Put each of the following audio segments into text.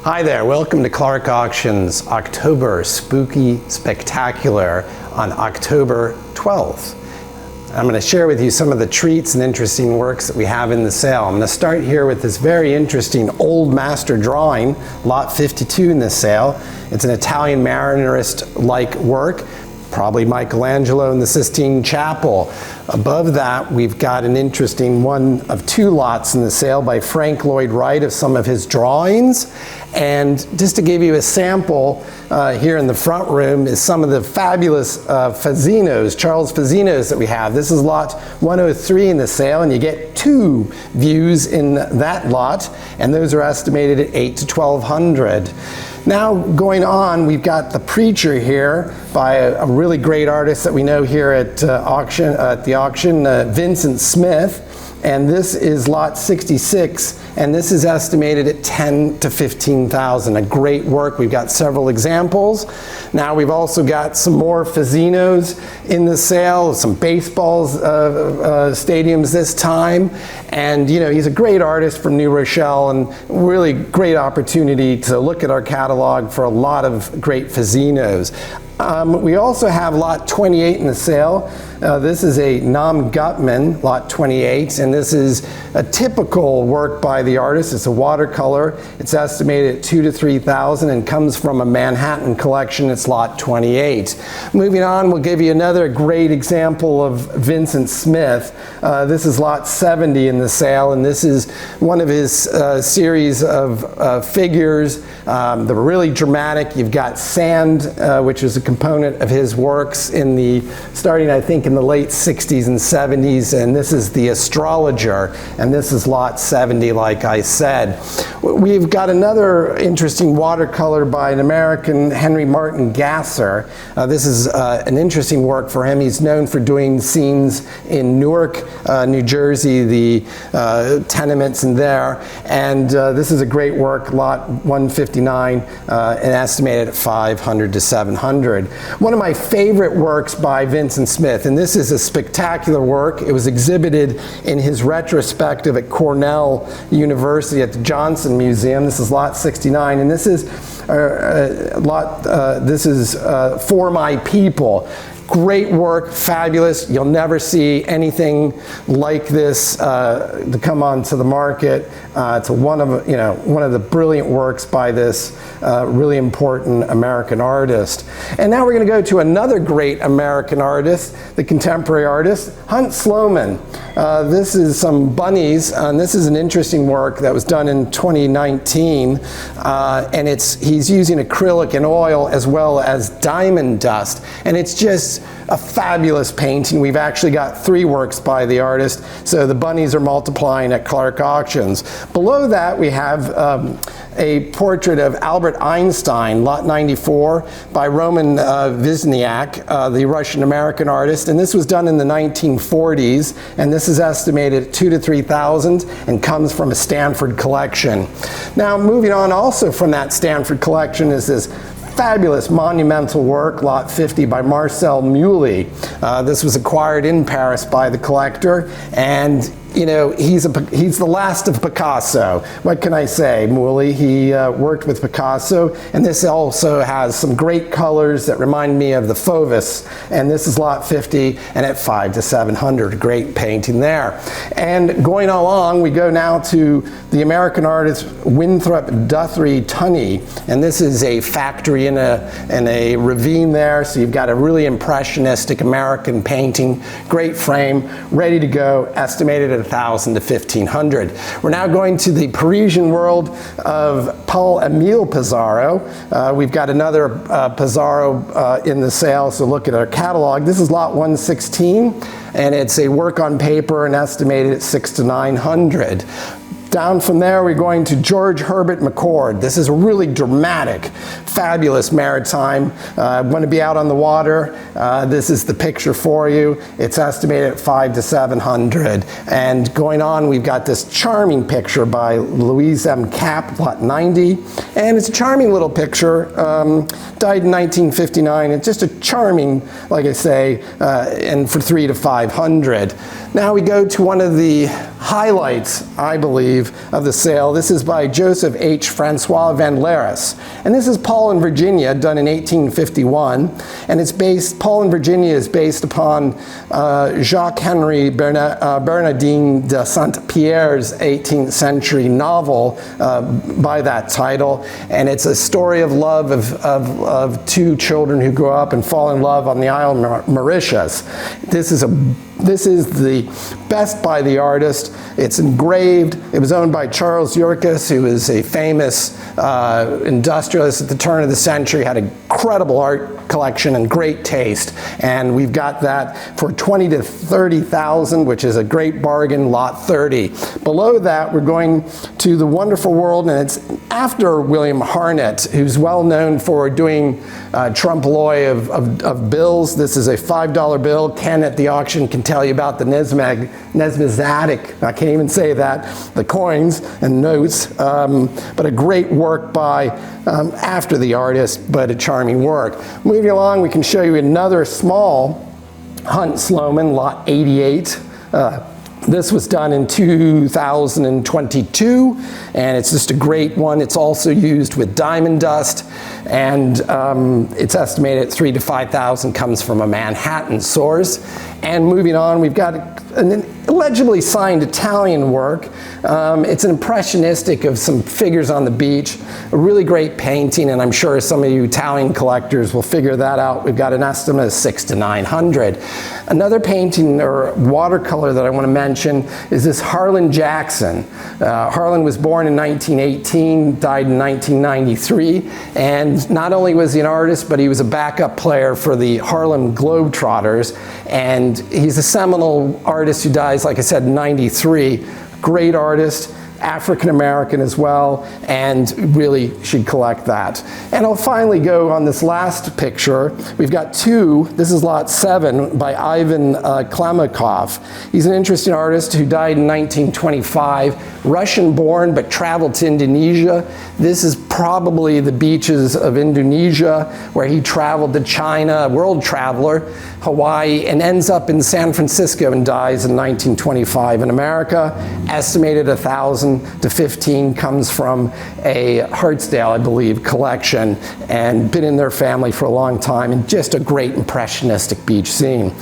Hi there, welcome to Clarke Auction's October Spooky Spectacular on October 12th. I'm going to share with you some of the treats and interesting works that we have in the sale. I'm going to start here with this very interesting old master drawing, lot 52 in the sale. It's an Italian Marinerist-like work, probably Michelangelo in the Sistine Chapel. Above that, we've got an interesting one of two lots in the sale by Frank Lloyd Wright of some of his drawings. And just to give you a sample, here in the front room is some of the fabulous Fazzinos, Charles Fazzinos that we have. This is lot 103 in the sale, and you get two views in that lot, and those are estimated at $800 to $1,200. Now going on, we've got The Preacher here by a really great artist that we know here at the auction, Vincent Smith. And this is lot 66, and this is estimated at $10,000 to $15,000. A great work. We've got several examples. Now we've also got some more Fazzinos in the sale, some baseball stadiums this time. And you know, he's a great artist from New Rochelle, and really great opportunity to look at our catalog for a lot of great Fazzinos. We also have lot 28 in the sale. This is a Nam Gutman, lot 28, and this is a typical work by the artist. It's a watercolor. It's estimated at $2,000 to $3,000 and comes from a Manhattan collection. It's lot 28. Moving on, we'll give you another great example of Vincent Smith. This is lot 70 in the sale, and this is one of his series of figures. They're really dramatic. You've got sand, which is a component of his works in the, starting I think in the late 60s and 70s, and this is The Astrologer, and this is lot 70 like I said. We've got another interesting watercolor by an American, Henry Martin Gasser. This is an interesting work for him. He's known for doing scenes in Newark, New Jersey, the tenements in there, and this is a great work, lot 159, and estimated at $500 to $700. One of my favorite works by Vincent Smith, and this is a spectacular work. It was exhibited in his retrospective at Cornell University at the Johnson Museum. This is lot 69, and this is For My People. Great work, fabulous. You'll never see anything like this to come onto the market. It's one of the brilliant works by this really important American artist. And now we're going to go to another great American artist, the contemporary artist, Hunt Sloman. This is some bunnies, and this is an interesting work that was done in 2019, and he's using acrylic and oil as well as diamond dust, and it's just a fabulous painting. We've actually got three works by the artist, so the bunnies are multiplying at Clarke Auctions. Below that we have a portrait of Albert Einstein, lot 94, by Roman Vizniak, the Russian-American artist, and this was done in the 1940s, and this is estimated at $2,000 to $3,000 and comes from a Stanford collection. Now moving on, also from that Stanford collection is this fabulous monumental work, lot 50, by Marcel Meuly. This was acquired in Paris by the collector, and you know, he's the last of Picasso. What can I say? Meuly, he worked with Picasso, and this also has some great colors that remind me of the Fauves, and this is lot 50 and at $500 to $700. Great painting there. And going along, we go now to the American artist Winthrop Guthrie Tunney, and this is a factory in a ravine there, so you've got a really impressionistic American painting, great frame, ready to go, estimated at $1,000 to $1,500. We're now going to the Parisian world of Paul-Émile Pissarro. We've got another Pissarro in the sale, so look at our catalog. This is lot 116, and it's a work on paper and estimated at $600 to $900. Down from there, we're going to George Herbert McCord. This is a really dramatic, fabulous maritime. Want to be out on the water? This is the picture for you. It's estimated at $500 to $700. And going on, we've got this charming picture by Louise M. Kapp, lot 90. And it's a charming little picture, died in 1959. It's just a charming, like I say, and for $300 to $500. Now we go to one of the highlights, I believe, believe, of the sale. This is by Joseph H. Francois Van Laris. And this is Paul in Virginia, done in 1851. And it's based, Paul in Virginia is based upon Jacques-Henri Bernardin de Saint-Pierre's 18th century novel by that title. And it's a story of love of two children who grow up and fall in love on the Isle of Mauritius. This is the best by the artist. It's engraved. It was owned by Charles Yerkes, who was a famous industrialist at the turn of the century, had an incredible art collection and great taste. And we've got that for $20,000 to $30,000, which is a great bargain, lot 30. Below that, we're going to the wonderful world, and it's after William Harnett, who's well known for doing trompe-l'oeil of bills. This is a $5 bill. Ken at the auction can tell you about the numismatic, I can't even say that, the coins and notes, but a great work by after the artist, but a charming work. Moving along, we can show you another small Hunt Sloman, lot 88. This was done in 2022, and it's just a great one. It's also used with diamond dust, and it's estimated at $3,000 to $5,000, comes from a Manhattan source. And moving on, we've got an illegibly signed Italian work. It's an impressionistic of some figures on the beach, a really great painting, and I'm sure some of you Italian collectors will figure that out. We've got an estimate of $600 to $900. Another painting or watercolor that I want to mention is this Harlan Jackson. Harlan was born in 1918, died in 1993, and not only was he an artist, but he was a backup player for the Harlem Globetrotters, and he's a seminal artist who dies, like I said, in 93. Great artist, African American as well, and really should collect that. And I'll finally go on this last picture. We've got two. This is lot 7 by Ivan Klamakov. He's an interesting artist who died in 1925, Russian-born but traveled to Indonesia. This is probably the beaches of Indonesia, where he traveled to China, a world traveler, Hawaii, and ends up in San Francisco and dies in 1925 in America. Estimated 1,000 to 15 comes from a Hartsdale, I believe, collection, and been in their family for a long time, and just a great impressionistic beach scene.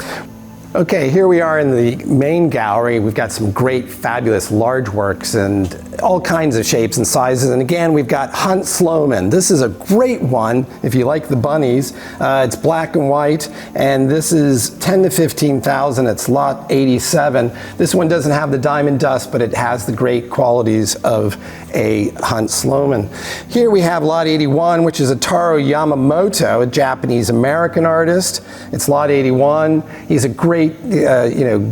Okay, here we are in the main gallery. We've got some great, fabulous large works and all kinds of shapes and sizes. And again, we've got Hunt Sloman. This is a great one if you like the bunnies. It's black and white, and this is $10,000 to $15,000. It's lot 87. This one doesn't have the diamond dust, but it has the great qualities of a Hunt Sloman. Here we have lot 81, which is a Taro Yamamoto, a Japanese-American artist. It's lot 81. He's a great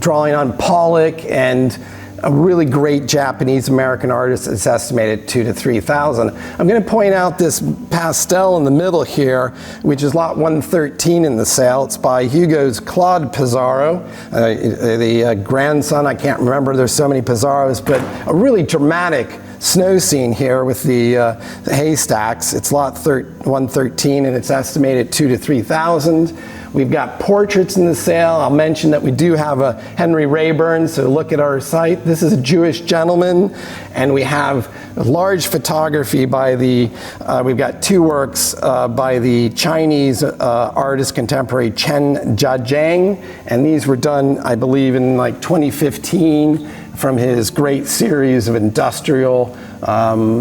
drawing on Pollock, and a really great Japanese-American artist. It's estimated $2,000 to $3,000. I'm going to point out this pastel in the middle here, which is lot 113 in the sale. It's by Hugo's Claude Pizarro, the grandson. I can't remember, there's so many Pizarros, but a really dramatic snow scene here with the haystacks. It's lot 113, and it's estimated $2,000 to $3,000. We've got portraits in the sale. I'll mention that we do have a Henry Rayburn, so look at our site. This is a Jewish gentleman, and we have large photography by we've got two works by the Chinese artist contemporary Chen Jiajiang, and these were done, I believe, in like 2015 from his great series of industrial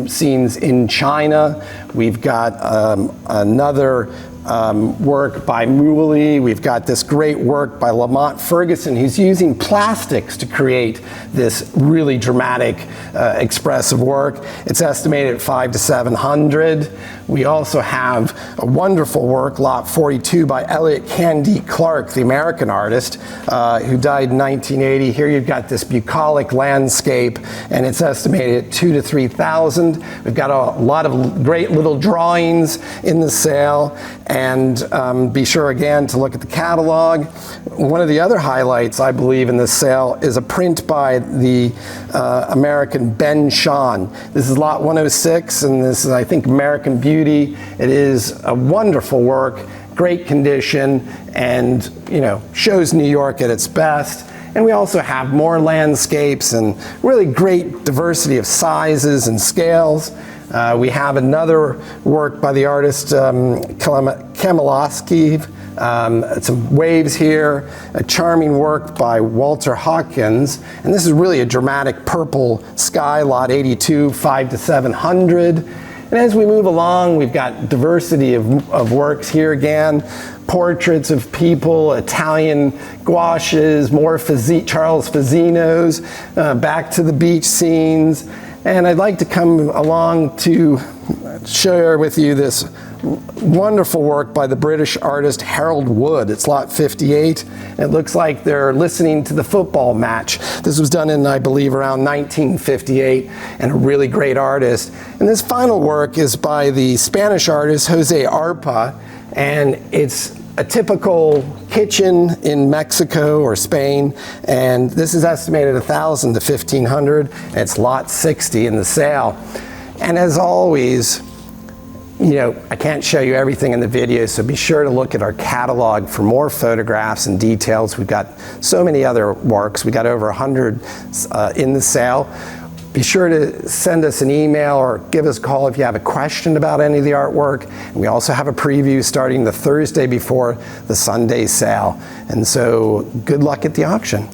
scenes in China. We've got another work by Mooley. We've got this great work by Lamont Ferguson, who's using plastics to create this really dramatic, expressive work. It's estimated at $500 to $700. We also have a wonderful work, lot 42, by Elliot Candy Clarke, the American artist, who died in 1980. Here you've got this bucolic landscape, and it's estimated at $2,000 to $3,000. We've got a lot of great little drawings in the sale, and be sure again to look at the catalog. One of the other highlights, I believe, in this sale is a print by the American Ben Shahn. This is lot 106, and this is, I think, American Beauty. It is a wonderful work, great condition, and shows New York at its best. And we also have more landscapes and really great diversity of sizes and scales. We have another work by the artist Kamilowski, some waves here, a charming work by Walter Hawkins, and this is really a dramatic purple sky, lot 82, 5 to 700. And as we move along, we've got diversity of works here again, portraits of people, Italian gouaches, more Charles Fazino's, back to the beach scenes. And I'd like to come along to share with you this wonderful work by the British artist Harold Wood. It's lot 58. It looks like they're listening to the football match. This was done in, I believe, around 1958, and a really great artist. And this final work is by the Spanish artist Jose Arpa, and it's a typical kitchen in Mexico or Spain, and this is estimated 1,000 to 1,500. It's lot 60 in the sale. And as always, you know, I can't show you everything in the video, so be sure to look at our catalog for more photographs and details. We've got so many other works. We got over 100 in the sale. Be sure to send us an email or give us a call if you have a question about any of the artwork. And we also have a preview starting the Thursday before the Sunday sale. And so good luck at the auction.